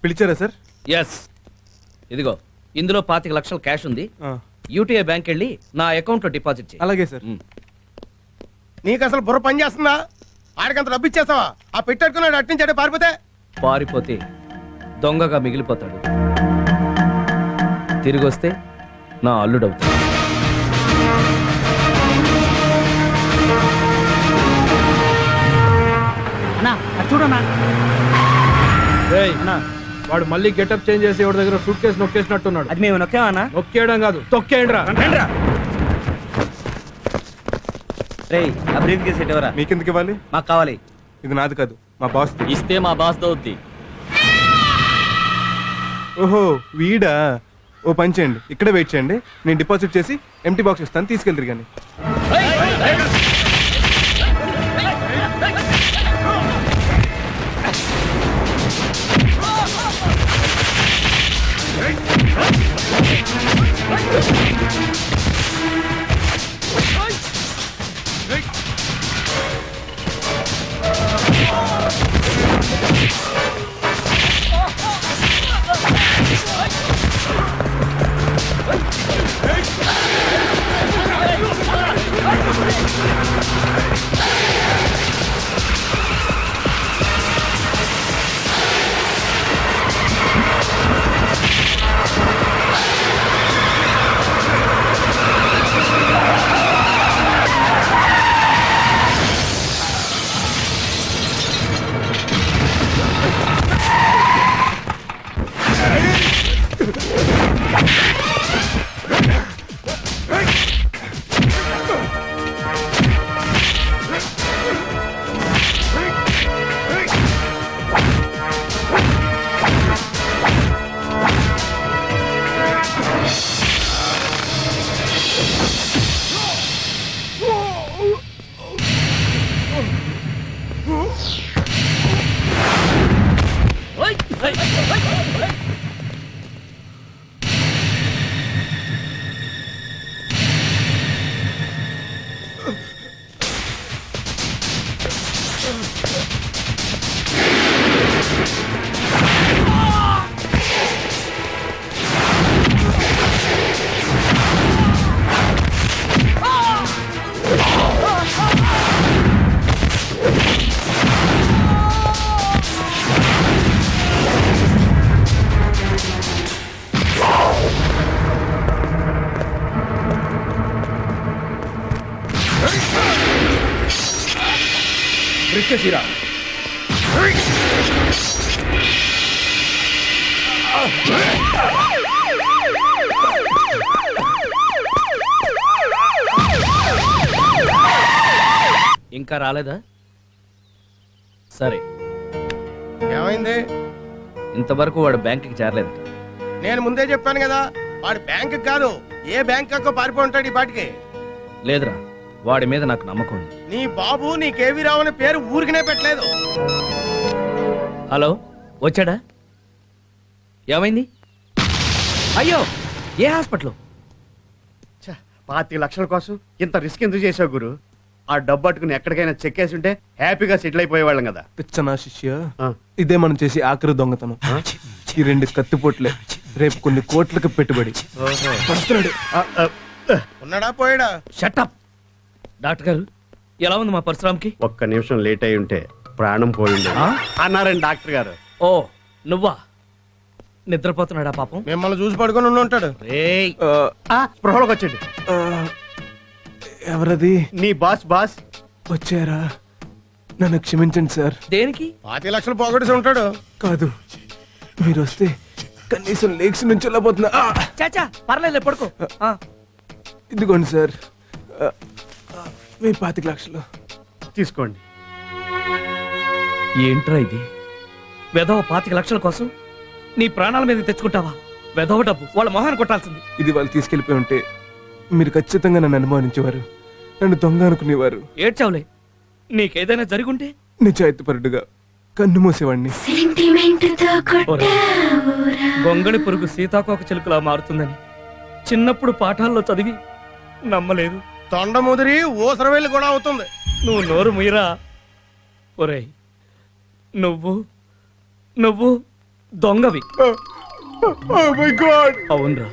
పిలిచారా sir? Yes, ఇదిగో ఇందులో 25 లక్షల క్యాష్ ఉంది. యూటీఐ బ్యాంక్ వెళ్ళి నా అకౌంట్ లో డిపాజిట్ చేయి. అలాగే సార్. నీకు అసలు బుర్ర పని చేస్తుందా? ఆడికంత డబ్బు ఇచ్చేస్తావా? ఆ పెట్టాడుకున్నాడు అట్టించాడే పారిపోతే దొంగగా మిగిలిపోతాడు, తిరిగి వస్తే నా అల్లుడవుతాడు. చూడన్నా వాడు మళ్ళీ గెటప్ చేంజ్ చేసి ఎవరి దగ్గర సూట్ కేసు నొక్కేసినట్టున్నాడు. అది మేము నొక్కామన్నా? నొక్కేయడం కాదు, తొక్కేయండి రా. రేయ్, ఆ బ్రీఫ్ కేసు ఎవరా? మీకెందుకు ఇవ్వాలి? మాకు కావాలి. ఇది నాది కాదు, మా బాస్. ఇస్తే మా బాస్ దౌద్ది. ఓహో వీడా? ఓ పని చేయండి, ఇక్కడే వెయిట్ చేయండి, నేను డిపాజిట్ చేసి ఎంటీ బాక్స్ ఇస్తాను, తీసుకెళ్తారు. కానీ ఇంకా రాలేదా? సరే, ఏమైంది? ఇంతవరకు వాడు బ్యాంకుకి చేరలేదు. నేను ముందే చెప్పాను కదా, వాడు బ్యాంక్ కాదు ఏ బ్యాంక్ పారిపోయి ఉంటాడు ఈ పాటికి. లేదురా, వాడి మీద నాకు నమ్మకం ఉంది. నీ బాబు నీ కేవీ రావు అనే పేరు ఊరికినే పెట్టలేదు. హలో, వచ్చాడా? ఏమైంది? అయ్యో, ఏ హాస్పిటల్? 25 లక్షల కోసం ఇంత రిస్క్ ఎందుకు చేసావు గురు? ఆ డబ్బు పట్టుకుని ఎక్కడికైనా చెక్కేసి ఉంటే హ్యాపీగా సెటిల్ అయిపోయేవాళ్ళం కదా. పిచ్చనా శిష్య, ఇదే మనం చేసి ఆఖరి దొంగతనం. ఈ 2 కత్తిపోట్లే రేపు కొన్ని కోట్లకు పెట్టుబడి. ఉన్నాడా పోయాడా? షటప్. డాక్టర్ గారు, ఎలా ఉంది మా పరశురామ్కి? ఒక్క నిమిషం లేట్ అయి ఉంటే ప్రాణం పోయింది అన్నారండి డాక్టర్ గారు. ఓ నువ్వా? నిద్రపోతున్నాడా పాపం? మిమ్మల్ని చూసి పడుకొని ఉండి ఉంటాడు. స్పృహలోకి వచ్చాడు. ఎవరది? నీ బాస్. వచ్చారా? నన్ను క్షమించండి సార్. దేనికి? 25 లక్షలు పోగొట్టేసి ఉంటాడు. కాదు, మీరు వస్తే కనీసం లేక్స్ నుంచి వెళ్ళబోతున్నా. చాచా పర్లేదు, పడుకో. ఇదిగోండి సార్, మీ 25 లక్షలు తీసుకోండి. ఏంట్రా ఇది? వెధవ 25 లక్షల కోసం నీ ప్రాణాల మీద తెచ్చుకుంటావా? వెధవ డబ్బు వాళ్ళ మొహాన్ని కొట్టాల్సింది. ఇది వాళ్ళు తీసుకెళ్లిపోయి ఉంటే మీరు ఖచ్చితంగా నన్ను అనుమానించేవారు, నన్ను దొంగ అనుకునేవారు. ఏడ్చావులే, నీకేదైనా జరుగుంటే నిజాయితీపరుడుగా కన్ను మూసేవాడిని. గొంగళి పురుగు సీతాకోక చిలుకలా మారుతుందని చిన్నప్పుడు పాఠాల్లో చదివి నమ్మలేదు. తొండ ముదిరి ఊసరవేలు కూడా అవుతుంది. నువ్వు నోరు ముయిరా. ఒరేయ్, నువ్వు దొంగవి. My God. అవునరా,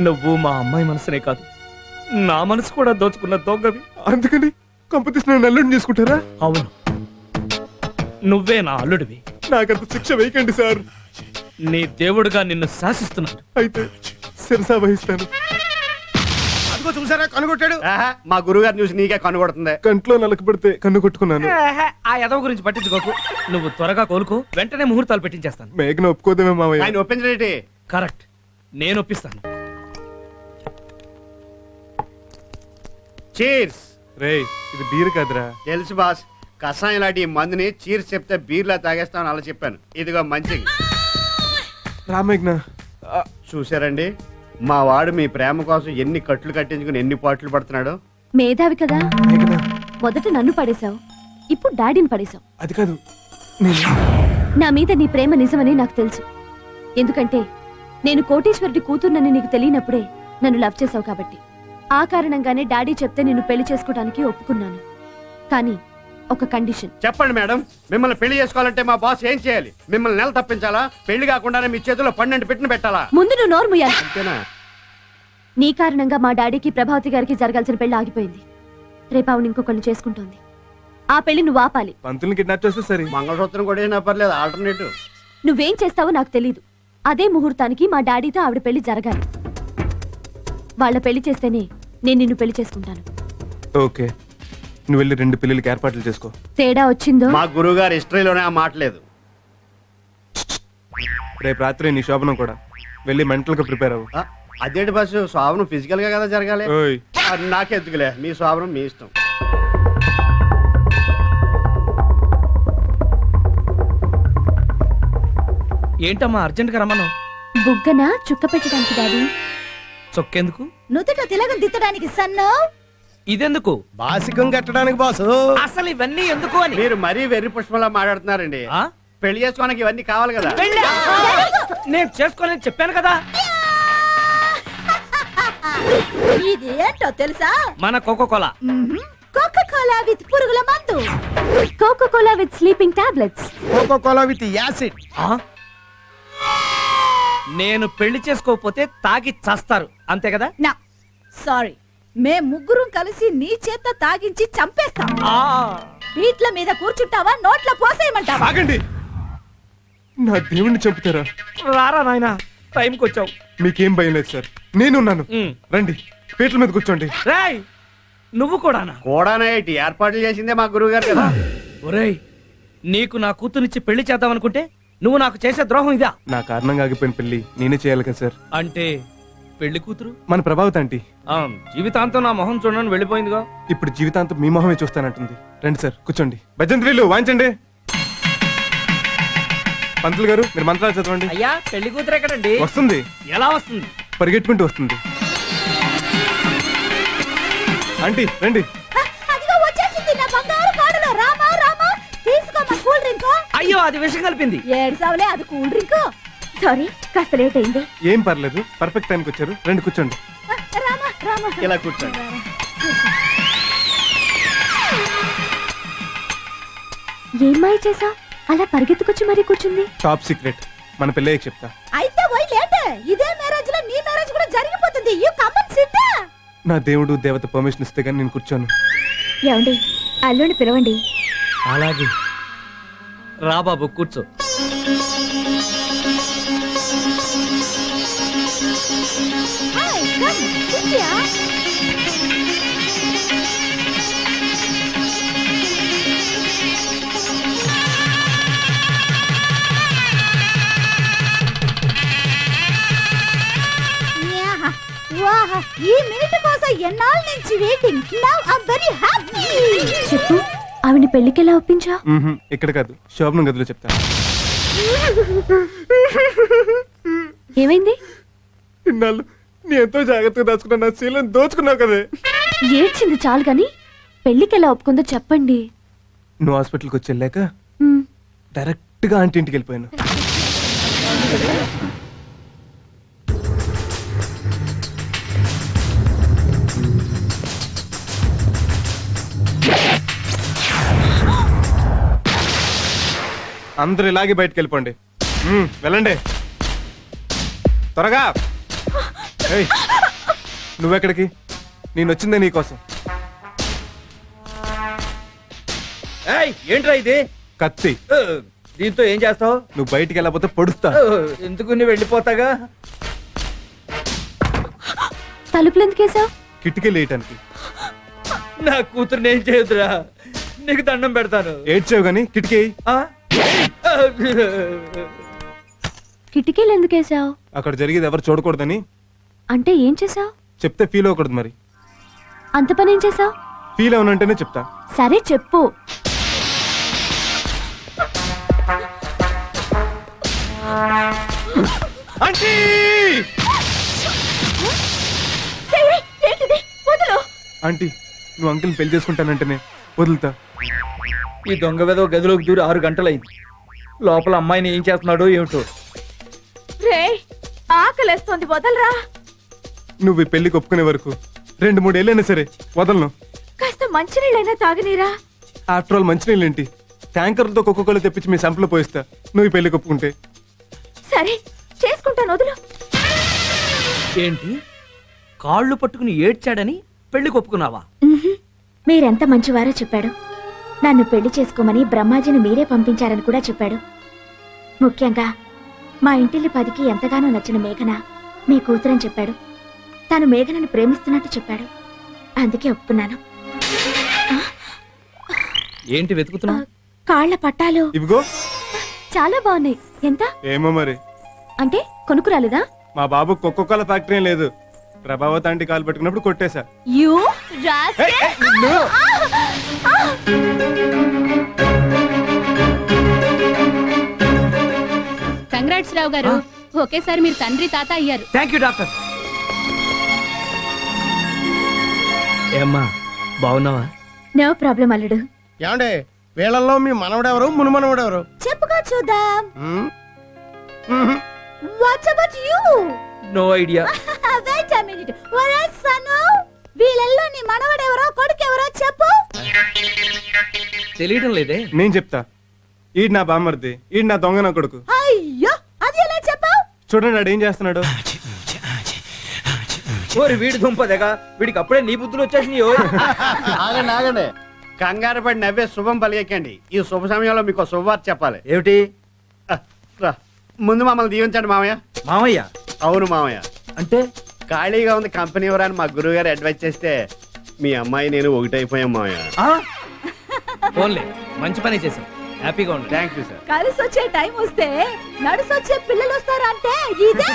నువ్వు మా అమ్మాయి మనసునే కాదు నా మనసు కూడా దోచుకున్న దొంగవి. అందుకని కంపెనీస్ నన్ను అల్లుడిని చేసుకుంటారా? అవును, నువ్వే నా అల్లుడివి. నాకంత శిక్ష వేయకండి సార్. నీ దేవుడుగా నిన్ను శాసిస్తున్నాను. అయితే శిరసా వహిస్తాను. అదిగో చూసారా కనుగొట్టాడు. ఆహా, మా గురుగారు చూసి నీకే కనుగొడుతుంది. కంట్లో నలకబడితే కన్ను కొట్టుకున్నాను. ఆ యదవ గురించి పట్టించుకోకు. నువ్వు త్వరగా కోలుకో, వెంటనే ముహూర్తాలు పెట్టించేస్తాను. మేఘన ఒప్పుకోదేమే మావయ్య. ఆయన ఒప్పించడేటి? కరెక్ట్, నేను ఒప్పిస్తాను. చీర్స్. రేయ్, ఇది బీర్ కాదురా. తెలుసు బాస్, కషాయం లాంటి ఈ మందుని చీర్స్ చెప్తే బీర్లా తాగేస్తామని అలా చెప్పాను. ఇదిగో మంచి. రా మేఘన. చూసారండి, మా వాడు మీ ప్రేమ కోసం ఎన్ని కట్లు కట్టించుకుని ఎన్ని పాటలు పడుతున్నాడు. మేధావి కదా, మేఘన, మొదట నన్ను పడేశావు, ఇప్పుడు డాడీని పడేశావు. అది కాదు. నేను నా మీద నీ ప్రేమ నిజమని నాకు తెలుసు. ఎందుకంటే నేను కోటీశ్వరుడి కూతుర్నని నీకు తెలియనప్పుడే నన్ను లవ్ చేశావు కాబట్టి. ఆ కారణంగానే డాడీ చెప్తే నిన్ను పెళ్లి చేసుకోవడానికి ఒప్పుకున్నాను. కానీ ఒక కండిషన్. చెప్పండి మేడం, మిమ్మల్ని పెళ్లి చేసుకోవాలంటే మా బాస్ ఏం చేయాలి? మిమ్మల్ని నెల తప్పించాలా? పెళ్లి కాకుండానే మీ చేతిలో 12 పెట్టిన పెట్టాలా? ముందు నువ్వు నోరు ముయ్యాలి. అంతేనా? నీ కారణంగా మా డాడీకి ప్రభావతి గారికి జరగాల్సిన పెళ్లి ఆగిపోయింది. రేపు ఆవిడ ఇంకొకళ్ళు చేసుకుంటోంది. ఆ పెళ్లి నువ్వు ఆపాలి. పంతుల్ని కిడ్నాప్ చేస్తే సరే. మంగళసూత్రం కూడా ఏం పర్లేదు, ఆల్టర్నేటివ్. నువ్వేం చేస్తావో నాకు తెలీదు. అదే ముహూర్తానికి మా డాడీతో ఆవిడ పెళ్లి జరగాలి. వాళ్ళ పెళ్లి చేస్తేనే నేను నిన్ను పెళ్లి చేసుకుంటాను. ఓకే, నువ్వు వెళ్ళి 2 పెళ్ళిళ్ళకి ఏర్పాట్లు చేసుకో. తేడా వచ్చిందో మా గురువు గారి హిస్టరీలోనే ఆ మాట లేదు. రేపు రాత్రి నీ శోభనం కూడా. వెళ్ళి మెంటల్ గా ప్రిపేర్ అవ్వు. ఆ, అదేంటి బస్సు, శోభనం ఫిజికల్ గా కదా జరగాలి. ఓయ్, నాకెందుకులే, మీ శోభనం మీ ఇష్టం. ఏంటమ్మా అర్జెంట్ గా రమ్మన్నావు? బుగ్గన చుక్క పెట్టడానికి డాడీ. చొక్కేందుకు? నుదుట తిలకం దిద్దడానికి సన్నో. ఇదెందుకు? బాసికం కట్టడానికి బాసు. అసలు ఇవన్నీ ఎందుకు అని. మీరు మరీ వెర్రి పుష్పంలా మాట్లాడుతున్నారండి. ఆ? పెళ్లి చేసుకోవడానికి ఇవన్నీ కావాలి కదా. పెళ్ళా? నేను చేసుకోలేని చెప్పాను కదా. ఇది ఏంటో తెలుసా? మన కోకోకోలా. కోకోకోలా విత్ పురుగుల మందు. Coca Cola with sleeping tablets. Coca Cola with acid. ఆ? నేను పెళ్లి చేసుకోకపోతే తాగి చస్తారు, అంతే కదా? నా సారీ, మేం ముగ్గురం కలిసి నీ చేత తాగించి చంపేస్తాం. ఆ. వీట్ల మీద కూర్చుంటావా, నోట్ల పోసేయమంటావా? ఆగండి. నా దేవుణ్ణి చంపుతారా? రారా నాయనా, టైంకి వచ్చావు. మీకేం భయం లేదు సార్, నేనున్నాను. ఉమ్. రండి, పీటల మీద కూర్చోండి. రేయ్, నువ్వు కూడానా? కూడానే ఏంటి, ఏర్పాట్లు చేసిందే మా గురువు గారు కదా. ఒరేయ్, నీకు నా కూతురునిచ్చి పెళ్లి చేద్దామనుకుంటే నువ్వు నాకు చేసే ద్రోహం ఇదా? నా కారణంగా ఆగిపోయిన పెళ్లి నేనే చేయాలి కదా సార్. అంటే పెళ్లి కూతురు మన ప్రభావతి ఆంటీ ఆ, జీవితాంతం నా మొహం చూడని వెళ్ళిపోయిందిగా. ఇప్పుడు జీవితాంతం మీ మొహమే చూస్తానంటుంది. రండి సార్, కూర్చోండి. భజంత్రీలు వాయించండి. పంతులు గారు, మీరు మంత్రాలు చదవండి. అయ్యా, పెళ్లి కూతురు ఎక్కడండి? వస్తుంది, ఎలా వస్తుంది? పరిగెట్టుకుంటూ వస్తుంది. ఆంటీ రండి. అదిగో వచ్చేసింది నా బంగారు కాడలో. రామా రామా, తీసుకోమా కూల్ డ్రింక్. అయ్యో, అది విషం కలిపింది. ఏడ్సావులే, అది కూల్ డ్రింక్. సారీ, కాస్త లేట్ అయింది. ఏం పర్లేదు, పర్ఫెక్ట్ టైంకి వచ్చారు. రండి కూర్చోండి. రామా రామా. ఇలా కూర్చోండి. ఏం మాయ చేసా? అలా పరిగెత్తుకొచ్చి మరీ కూర్చుంది. టాప్ సీక్రెట్, మన పెళ్ళయ్యకి చెప్తా. అయితే పోయి లేట్. ఇదే మ్యారేజ్ లో నీ మ్యారేజ్ కూడా జరిగిపోతుంది. You come and SIT. నా దేవుడు దేవత పర్మిషన్ ఇస్తే గానీ నేను కూర్చోను. ఏమండి, అల్లుని పిలవండి. అలాగే రా బాబు, కూర్చో. Hi come SIT yeah. వాహ్, ఈ మినిట్ కోసం ఎన్నాళ్ళ నుంచి waiting. Now I am very happy. చెప్పు, ఆవిడ పెళ్లికి ఎలా ఒప్పించా? ఇక్కడ కాదు, శోభనం గదిలో చెప్తా. ఏమైంది? ఇన్నాళ్ళు నీ ఎంతో జాగ్రత్తగా దాచుకున్నా నా శీలను దోచుకున్నావు కదే. ఏడ్చింది చాలు గాని పెళ్లికి ఎలా ఒప్పుకుందో చెప్పండి. నువ్వు హాస్పిటల్కి వచ్చి వెళ్ళాక మ్, డైరెక్ట్ గా ఆంటీ ఇంటికి వెళ్ళిపోయాను. అందరు ఇలాగే బయటకు వెళ్ళిపోండి. వెళ్ళండి త్వరగా. ఏయ్, నువ్వెక్కడికి? నేను వచ్చిందే నీకోసం. ఏంట్రా ఇది? కత్తి. దీంతో ఏం చేస్తావు? నువ్వు బయటికి వెళ్ళకపోతే పొడుస్తా. ఎందుకు నీ వెళ్ళిపోతాగా? తలుపులు ఎందుకేసావు? కిటికీ లేయటానికి. నా కూతురు నేను చేయొద్దురా, నీకు దండం పెడతాను. ఏడ్చావు గాని కిటికీ ఎయ్. ఆ? కిటికీలు ఎందుకేసావు? అక్కడ జరిగేది ఎవరు చూడకూడదని. అంటే ఏం చేసావు? చెప్తే ఫీల్ అవ్వకూడదు మరి. అంత పని ఏం చేసావు? ఫీల్ అవునంటేనే చెప్తా. సరే చెప్పు. ఆంటీ! ఆంటీ, నువ్వు అంకుల్ని పెళ్లి చేసుకుంటానంటేనే వదులుతా. ఈ దొంగ వెదవ గదిలోకి దూరి 6 గంటలైంది. లోపల అమ్మాయిని ఏం చేస్తున్నాడో ఏమిటో. రే ఆకలేస్తోంది వదలరా. నువ్వు ఈ పెళ్లికి ఒప్పుకునే వరకు 2-3 ఏళ్ళైనా సరే వదలను. కాస్త మంచినీళ్ళైనా తాగనీరా. ఆఫ్టర్ ఆల్ మంచినీళ్ళేంటి, ట్యాంకర్లతో ఒక్కొక్కరు తెప్పించి మీ సంపలో పోయిస్తా నువ్వు ఈ పెళ్లికి ఒప్పుకుంటే. సరే చేసుకుంటాను వదులు. ఏంటి, కాళ్ళు పట్టుకుని ఏడ్చాడని పెళ్లి ఒప్పుకున్నావా? మీరెంత మంచివారో చెప్పాడు. నన్ను పెళ్లి చేసుకోమని బ్రహ్మాజీని మీరే పంపించారని కూడా చెప్పాడు. ముఖ్యంగా మా ఇంటిల్లి 10కి ఎంతగానో నచ్చిన మేఘన మీ కూతురని చెప్పాడు. తాను మేఘనని ప్రేమిస్తున్నట్టు చెప్పాడు. అందుకే ఒప్పుకున్నాను. ఏంటి వెతుకుతున్నావు? కాళ్ల పట్టాలు ఇవిగో. చాలా బాగున్నాయి. ఎంత? ఏమో మరి, అంటే కొనుక్కురాలేదా? మా బాబు ఒక్కొక్కల ఫ్యాక్టరీ ఏం లేదు. ప్రభావత్ ఆంటీ కాలు పట్టుకున్నప్పుడు కొట్టేశా. యూ కంగ్రాట్స్ రావు గారు, ఒకేసారి మీరు తండ్రి తాత అయ్యారు. Thank you doctor. ఏమ్మా బాగున్నావా? నో ప్రాబ్లం అల్లుడు. ఏమండే వీళ్ళల్లో మీ మనవడెవరు మునుమనవడెవరు? చెప్పుకో చూద్దాం. What's about you? No idea. Wait a minute. ఒరే సను, వీళ్ళల్లో నీ మనవడెవరో కొడుకెవరో చెప్పు. తెలియడం లేదే. నేను చెప్తా. ఈడు నా బామ్మర్ది, ఈడు నా దొంగ నా కొడుకు. అయ్యో అది ఎలా చెప్పావు? చూడండి ఆడు ఏం చేస్తున్నాడు. ఓరి వీడి దుంపదగా, వీడికి అప్పుడే నీ బుద్ధులు వచ్చేసినాయి. ఆగండి ఆగండి, కంగారు పడి నవ్వే శుభం పలికెక్కండి. ఈ శుభ సమయంలో మీకు శుభవార్త చెప్పాలి. ఏమిటి? రా, ముందు మమ్మల్ని దీవించండి మామయ్య. మామయ్య? అవును మామయ్య. అంటే ఖాళీగా ఉంది కంపెనీ ఎవరని మా గురువు గారు అడ్వైజ్ చేస్తే మీ అమ్మాయి నేను ఒకటైపోయాం మామయ్య. ఫోన్లే, మంచి పని చేసాం. హ్యాపీగా ఉండండి. Thank you sir. కలిసి వచ్చే టైం వస్తే నడుసొచ్చే పిల్లలు వస్తారంటే ఇదే.